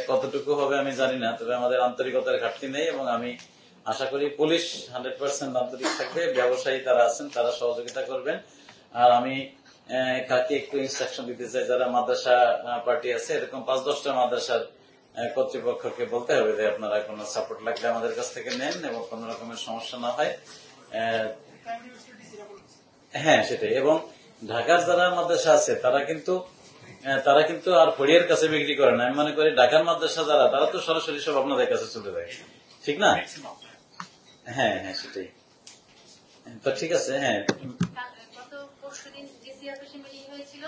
কতটুকু হবে আমি জানি না, তবে আমাদের আন্তরিকতার ঘাটতি নেই এবং আমি আশা করি পুলিশ 100% আন্তরিক থাকবে, ব্যবসায়ী তারা আছেন তারা সহযোগিতা করবেন। আর আমি কাকে একটু ইনস্ট্রাকশন দিতে চাই, যারা মাদ্রাসা পার্টি আছে এরকম 5-10টা মাদ্রাসার কর্তৃপক্ষকে বলতে হবে যে আপনারা কোনো সাপোর্ট লাগলে আমাদের কাছ থেকে নেন এবং কোন রকমের সমস্যা না হয়। হ্যাঁ সেটাই। এবং ঢাকার যারা মাদ্রাসা আছে তারা কিন্তু আর ফড়িয়ার কাছে বিক্রি করে না। আমি মনে করি ঢাকার মাদ্রাসা যারা তারা তো সরাসরি সব আপনাদের কাছে চলে যায়, ঠিক না? হ্যাঁ হ্যাঁ সেটাই। তো ঠিক আছে। হ্যাঁ গত পরশুদিন ডিসি অফিসে মিটিং হয়েছিল,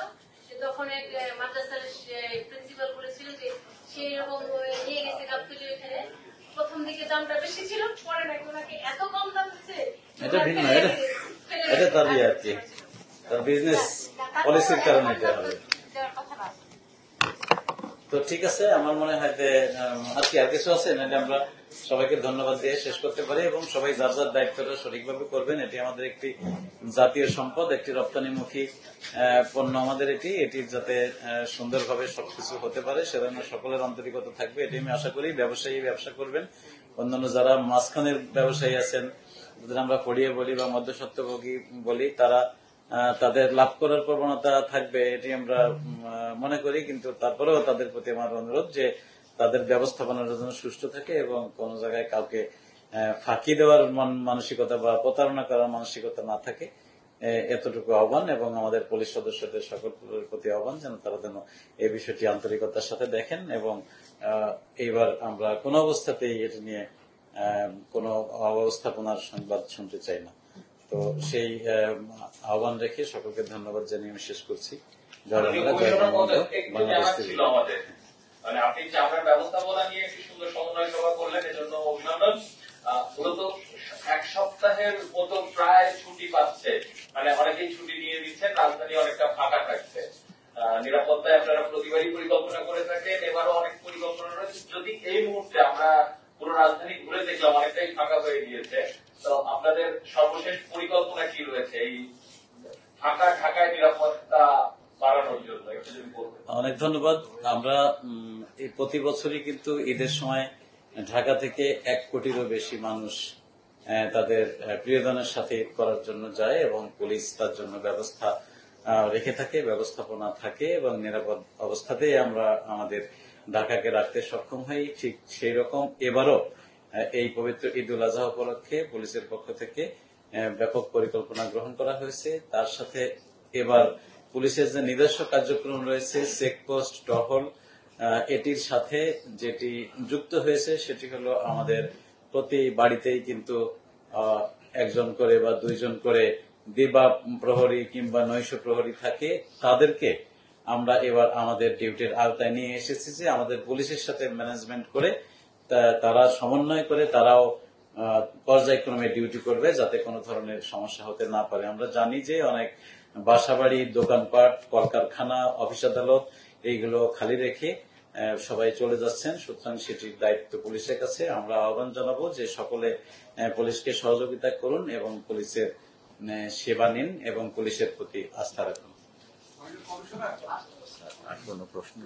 তখন এক মাদ্রাসার প্রিন্সিপাল বলেছিল যে সেই রকম নিয়ে গেছে গাবতলী, এখানে প্রথম দিকে দামটা বেশি ছিল, পরে নাকি ওনাকে এত কম দাম দিচ্ছে। এটা ভিন্ন, এটা তার আর কি তার বিজনেস পলিসির কারণে এটা হবে। তো ঠিক আছে, আমার মনে হয় যে আর কিছু আছে না, আমরা সবাইকে ধন্যবাদ দিয়ে শেষ করতে পারি এবং সবাই যার যার দায়িত্বটা সঠিকভাবে করবেন। এটি আমাদের একটি জাতীয় সম্পদ, একটি রপ্তানিমুখী পণ্য আমাদের এটি যাতে সুন্দরভাবে সবকিছু হতে পারে সেজন্য সকলের আন্তরিকতা থাকবে, এটি আমি আশা করি। ব্যবসায়ী ব্যবসা করবেন, অন্যান্য যারা মাঝখানের ব্যবসায়ী আছেন, যাদের আমরা পড়িয়ে বলি বা মধ্যস্বত্বভোগী বলি, তাদের লাভ করার প্রবণতা থাকবে, এটি আমরা মনে করি। কিন্তু তারপরেও তাদের প্রতি আমার অনুরোধ যে তাদের ব্যবস্থাপনার জন্য সুষ্ঠু থাকে এবং কোন জায়গায় কাউকে ফাঁকি দেওয়ার মানসিকতা বা প্রতারণা করার মানসিকতা না থাকে, এতটুকু আহ্বান। এবং আমাদের পুলিশ সদস্যদের সকলের প্রতি আহ্বান যেন তারা যেন এই বিষয়টি আন্তরিকতার সাথে দেখেন এবং এইবার আমরা কোন অবস্থাতেই এটি নিয়ে কোন অব্যবস্থাপনার সংবাদ শুনতে চাই না। তো সেই আহ্বান রেখে সকলকে ধন্যবাদ জানিয়ে আমি শেষ করছি। মানে আপনি চামড়ার ব্যবস্থাপনা নিয়ে একটি সুন্দর সমন্বয় সভা করলেন, এজন্য অভিনন্দন। মূলত এক সপ্তাহের মতো প্রায় ছুটি পাচ্ছে, মানে অনেকেই ছুটি নিয়ে দিচ্ছেন, রাজধানী অনেকটা ফাঁকা থাকছে। নিরাপত্তায় আপনারা প্রতিবারই পরিকল্পনা করে থাকেন, এবারও অনেক পরিকল্পনা রয়েছে। যদি এই মুহূর্তে আমরা পুরো রাজধানী ঘুরে দেখলাম অনেকটাই ফাঁকা হয়ে গিয়েছে, তো আপনাদের সর্বশেষ পরিকল্পনা কি রয়েছে এই ফাঁকা ঢাকায় নিরাপত্তা বাড়ানোর জন্য? অনেক ধন্যবাদ। আমরা এই প্রতি বছরই কিন্তু ঈদের সময় ঢাকা থেকে 1 কোটিরও বেশি মানুষ তাদের প্রিয়জনের সাথে ঈদ করার জন্য যায় এবং পুলিশ তার জন্য ব্যবস্থা রেখে থাকে, ব্যবস্থাপনা থাকে এবং নিরাপদ অবস্থাতেই আমরা আমাদের ঢাকাকে রাখতে সক্ষম হই। ঠিক সেই রকম এবারও এই পবিত্র ঈদ উল আজহা উপলক্ষে পুলিশের পক্ষ থেকে ব্যাপক পরিকল্পনা গ্রহণ করা হয়েছে। তার সাথে এবার পুলিশের যে নিজস্ব কার্যক্রম রয়েছে, চেকপোস্ট, টহল, এটির সাথে যেটি যুক্ত হয়েছে সেটি হলো আমাদের প্রতি বাড়িতেই কিন্তু 1 জন করে বা 2 জন করে দিবা প্রহরী কিংবা নৈশ প্রহরী থাকে। তাদেরকে আমরা এবার আমাদের ডিউটির আওতায় নিয়ে এসেছি যে আমাদের পুলিশের সাথে ম্যানেজমেন্ট করে তারা সমন্বয় করে তারাও পর্যায়ক্রমে ডিউটি করবে যাতে কোনো ধরনের সমস্যা হতে না পারে। আমরা জানি যে অনেক বাসাবাড়ি, দোকানপাট, কলকারখানা, অফিস আদালত এইগুলো খালি রেখে সবাই চলে যাচ্ছেন, সুতরাং সেটির দায়িত্ব পুলিশের কাছে। আমরা আহ্বান জানাবো যে সকলে পুলিশকে সহযোগিতা করুন এবং পুলিশের সেবা নিন এবং পুলিশের প্রতি আস্থা রাখুন। আর কোনো প্রশ্ন